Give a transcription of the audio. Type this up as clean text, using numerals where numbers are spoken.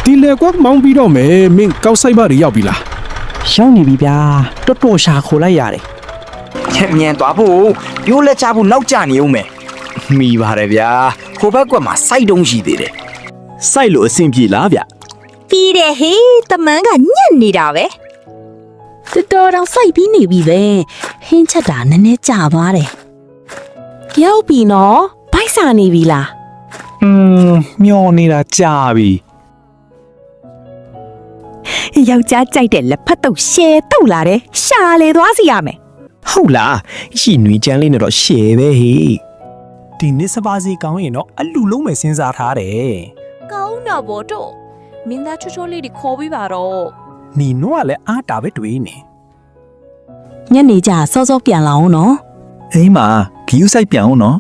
ဒီလေကွက်မောင်းပြီးတော့မယ်မင်းကောက်ဆိုင်ပါတွေရောက်ပြီလား ရောက်နေပြီဗျာတော်တော်ရှာခိုလိုက်ရတယ် မြန်သွားဖို့ပြိုးလက်ချဖို့နောက်ကျနေဦးမယ်မိပါတယ်ဗျာခိုးဘက်ကွက်မှာစိုက်တုံးရှိသေးတယ် စိုက်လို့အဆင်ပြေလားဗျ ပြီးတယ်ဟေးတမန်ကညံ့နေတာပဲတော်တော်စိုက်ပြီးနေပြီပဲဟင်းချက်တာနည်းနည်းကြာသွားတယ်ရောက်ပြီနော်ဘိုက်စာနေပြီလား မျောနေတာကြာပြီ ယောက်ျားကြိုက်တဲ့လက်ဖက်တုပ်ရှဲတုပ်လာတယ်ရှာလေသွားစီရမယ် ဟုတ်လားရှိနွေချမ်းလေးနဲ့တော့ရှယ်ပဲဟေးဒီနစ်စပါးစီကောင်းရင်တော့အလူလုံးပဲစဉ်းစားထားတယ် ကောင်းတော့ဗောတော့မင်းသားချောချောလေးတွေခေါ်ပြီးပါတော့ နီနိုကလည်းအားတာပဲတွေးနေ ညနေကျစောစောပြန်လာအောင်နော် အိမ်မှာဂီယူဆိုင်ပြန်အောင်နော်